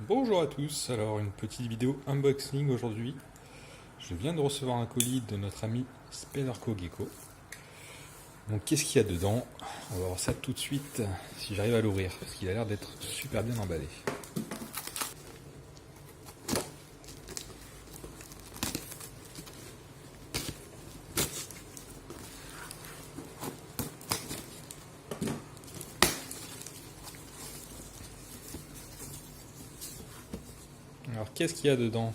Bonjour à tous, alors une petite vidéo unboxing aujourd'hui. Je viens de recevoir un colis de notre ami Spinnerco Gecko. Donc qu'est-ce qu'il y a dedans? On va voir ça tout de suite si j'arrive à l'ouvrir, parce qu'il a l'air d'être super bien emballé. Alors qu'est-ce qu'il y a dedans?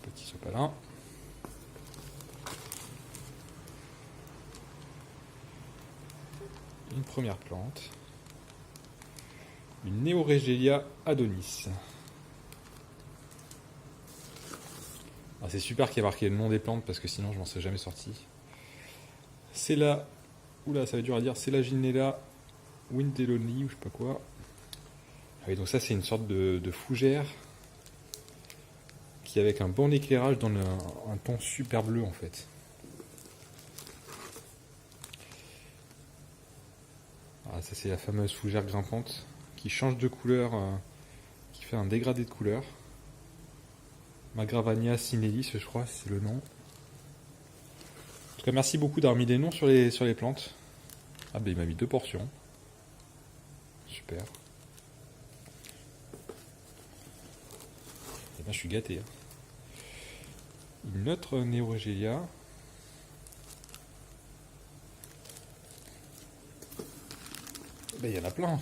Petit sopalin. Une première plante. Une Neoregelia Adonis. Alors c'est super qu'il y ait marqué le nom des plantes parce que sinon je m'en serais jamais sorti. C'est la... Oula, ça va être dur à dire. C'est la Ginella Windeloni ou je sais pas quoi. Ah oui, donc ça c'est une sorte de fougère qui avec un bon éclairage donne un ton super bleu en fait. Ah, ça c'est la fameuse fougère grimpante qui change de couleur, qui fait un dégradé de couleur. Magravania cinelis, je crois, c'est le nom. En tout cas, merci beaucoup d'avoir mis des noms sur les plantes. Ah ben il m'a mis 2 portions. Super. Et ben je suis gâté. Hein. Une autre Neoregelia. Ben il y en a plein.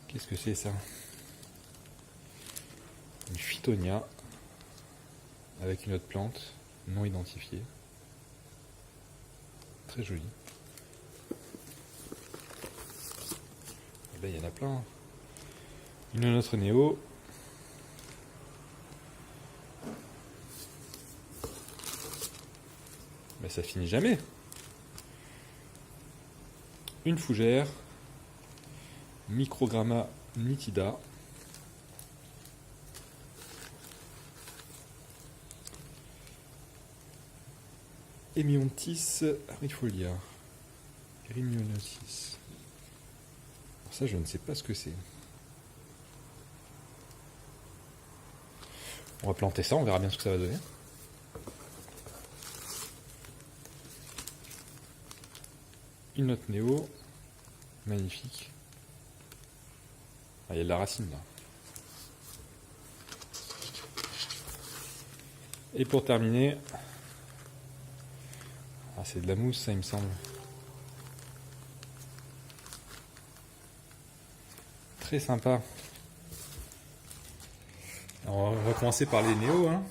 Qu'est-ce que c'est ça? Une Phytonia avec une autre plante non identifiée. Très jolie. Ben il y en a plein. Une autre Néo. Ben ça finit jamais. Une fougère. Microgramma nitida. Hemiontis arifolia. Erymionosis. Ça, je ne sais pas ce que c'est. On va planter ça, on verra bien ce que ça va donner. Une note néo. Magnifique. Ah, il y a de la racine là. Et pour terminer, ah, c'est de la mousse, ça il me semble. Très sympa. Alors, on va commencer par les néos. Hein.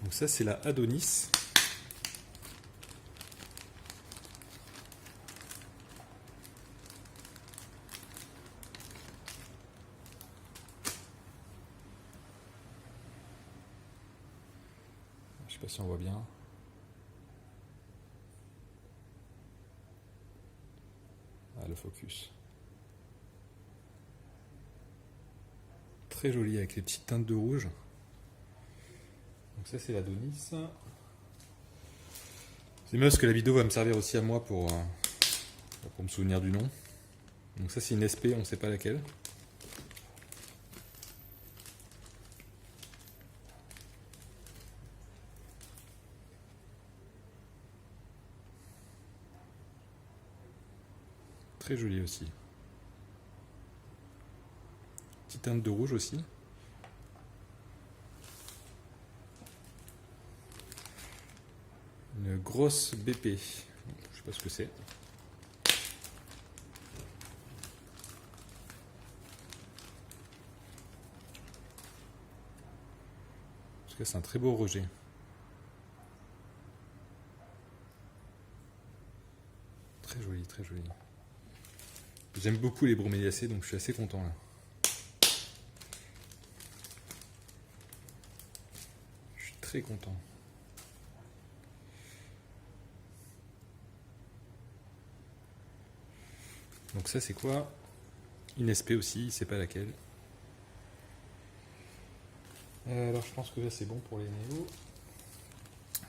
Donc ça c'est la Adonis. Je sais pas si on voit bien. Ah, le focus. Très joli avec les petites teintes de rouge. Donc ça c'est l'Adonis. C'est mieux parce que la vidéo va me servir aussi à moi pour me souvenir du nom. Donc ça c'est une SP, on ne sait pas laquelle. Très joli aussi. Petite teinte de rouge aussi. Une grosse BP. Je sais pas ce que c'est. En tout cas, c'est un très beau rejet. Très joli, très joli. J'aime beaucoup les broméliacées, donc je suis assez content là. Je suis très content. Donc ça c'est quoi? Une SP aussi, c'est pas laquelle. Alors je pense que là c'est bon pour les néos.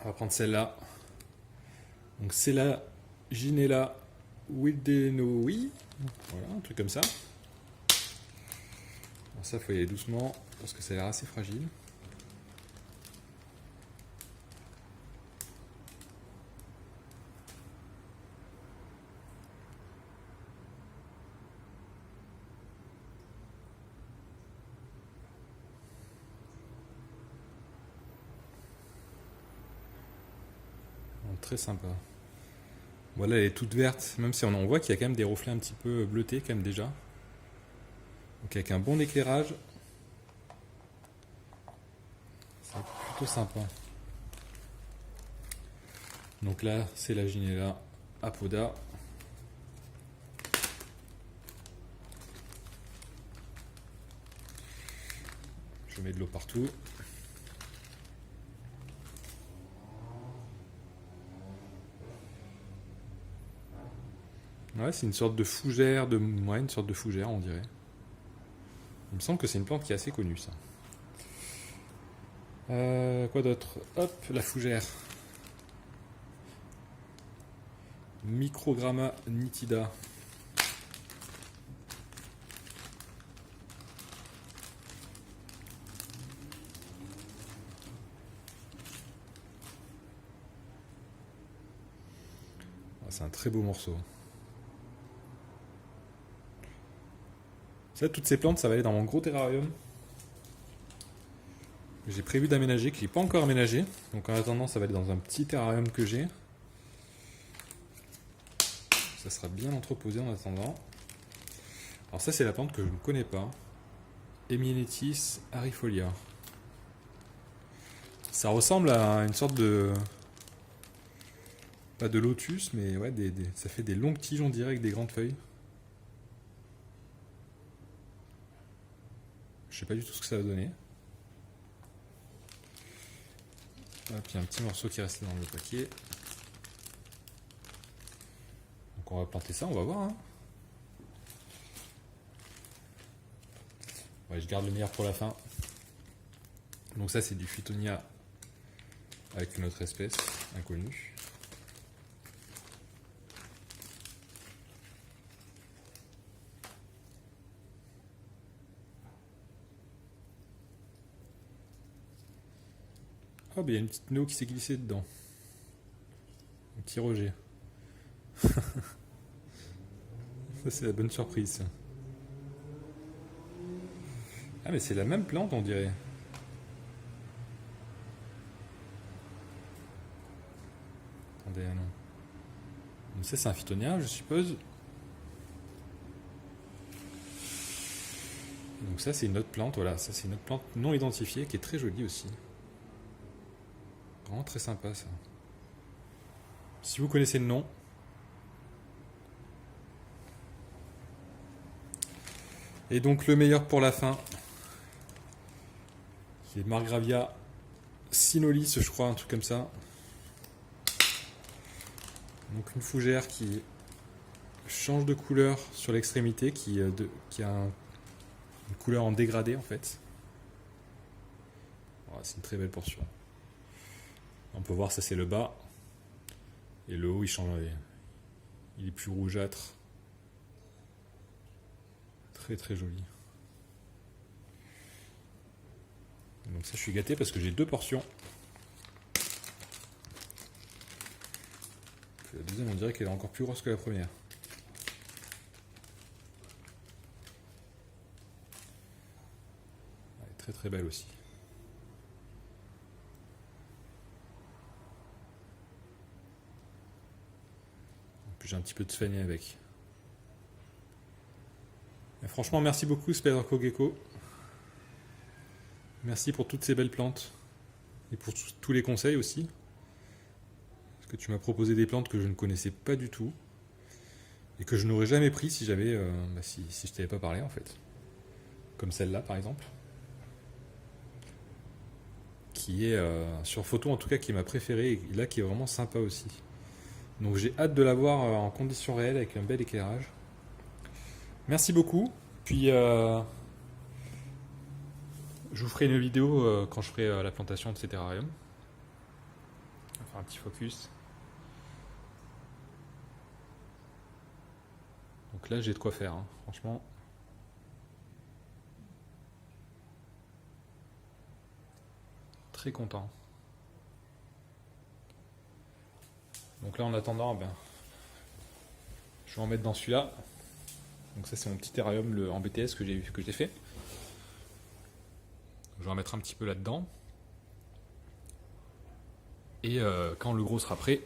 On va prendre celle-là. Donc c'est la Ginella Wildenoi. Voilà, un truc comme ça. Bon, ça, il faut y aller doucement parce que ça a l'air assez fragile. Bon, très sympa. Voilà, elle est toute verte, même si on voit qu'il y a quand même des reflets un petit peu bleutés quand même déjà. Donc avec un bon éclairage, c'est plutôt sympa. Donc là, c'est la Ginella Apoda. Je mets de l'eau partout. Ouais, c'est une sorte de fougère, ouais, une sorte de fougère, on dirait. Il me semble que c'est une plante qui est assez connue, ça. Quoi d'autre? Hop, la fougère. Microgramma nitida. Ah, c'est un très beau morceau. Ça, toutes ces plantes, ça va aller dans mon gros terrarium. J'ai prévu d'aménager, qui n'est pas encore aménagé. Donc en attendant, ça va aller dans un petit terrarium que j'ai. Ça sera bien entreposé en attendant. Alors ça, c'est la plante que je ne connais pas. Hemianethis arifolia. Ça ressemble à une sorte de... Pas de lotus, mais ouais, ça fait des longues tiges, on dirait, avec des grandes feuilles. Je sais pas du tout ce que ça va donner. Hop, il y a un petit morceau qui est resté dans le paquet. Donc on va planter ça, on va voir. Hein. Ouais, je garde le meilleur pour la fin. Donc ça, c'est du Phytonia avec une autre espèce inconnue. Oh, il y a une petite noix qui s'est glissée dedans. Un petit rejet. Ça, c'est la bonne surprise. Ça. Ah, mais c'est la même plante, on dirait. Attendez, non. Donc ça, c'est un Phytonia, je suppose. Donc ça, c'est une autre plante, voilà. Ça, c'est une autre plante non identifiée qui est très jolie aussi. Vraiment très sympa, ça. Si vous connaissez le nom. Et donc, le meilleur pour la fin. Qui est Margravia sinolis, je crois, un truc comme ça. Donc une fougère qui change de couleur sur l'extrémité, qui a une couleur en dégradé en fait. Voilà, c'est une très belle portion. On peut voir, ça c'est le bas. Et le haut, il change. Il est plus rougeâtre. Très très joli. Donc ça, je suis gâté parce que j'ai deux portions. La deuxième, on dirait qu'elle est encore plus grosse que la première. Elle est très très belle aussi. En plus, j'ai un petit peu de Sphènia avec. Et franchement, merci beaucoup Spyderco Gecko. Merci pour toutes ces belles plantes. Et pour tous les conseils aussi. Parce que tu m'as proposé des plantes que je ne connaissais pas du tout. Et que je n'aurais jamais pris si j'avais, si je t'avais pas parlé en fait. Comme celle-là par exemple. Qui est sur photo en tout cas qui est ma préférée. Et là qui est vraiment sympa aussi. Donc j'ai hâte de la voir en conditions réelles avec un bel éclairage. Merci beaucoup. Puis je vous ferai une vidéo quand je ferai la plantation de ces terrariums. On va faire un petit focus. Donc là j'ai de quoi faire, hein. Franchement. très content. Donc là, en attendant, ben, je vais en mettre dans celui-là. Donc ça, c'est mon petit terrarium en BTS que j'ai fait. Je vais en mettre un petit peu là-dedans. Et quand le gros sera prêt,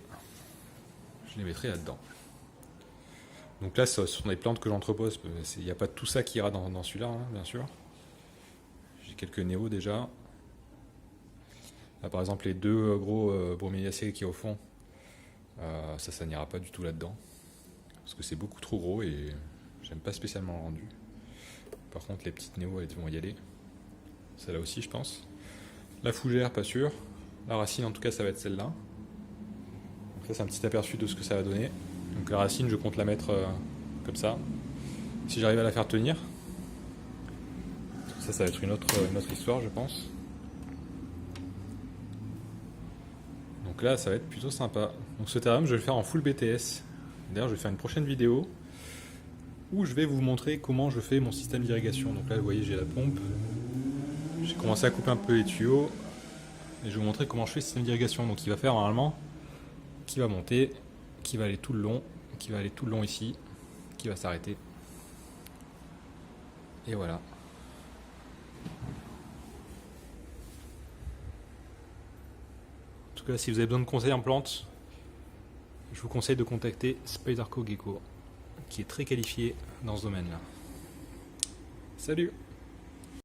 je les mettrai là-dedans. Donc là, ce sont des plantes que j'entrepose. Il n'y a pas tout ça qui ira dans celui-là, hein, bien sûr. J'ai quelques néos déjà. Là, par exemple, les deux gros broméliacées qui est au fond, ça n'ira pas du tout là-dedans. Parce que c'est beaucoup trop gros et j'aime pas spécialement le rendu. Par contre, les petites néos, elles vont y aller. Celle-là aussi, je pense. La fougère, pas sûr. La racine, en tout cas, ça va être celle-là. Donc ça, c'est un petit aperçu de ce que ça va donner. Donc la racine, je compte la mettre comme ça. Si j'arrive à la faire tenir. Ça va être une autre histoire, je pense. Donc là, ça va être plutôt sympa. Donc ce terrarium, je vais le faire en full BTS. D'ailleurs, je vais faire une prochaine vidéo où je vais vous montrer comment je fais mon système d'irrigation. Donc là, vous voyez, j'ai la pompe. J'ai commencé à couper un peu les tuyaux. Et je vais vous montrer comment je fais le système d'irrigation. Donc il va faire normalement, qui va monter, qui va aller tout le long, qui va aller tout le long ici, qui va s'arrêter. Et voilà. En tout cas, si vous avez besoin de conseils en plantes, je vous conseille de contacter Spyderco Gecko, qui est très qualifié dans ce domaine-là. Salut!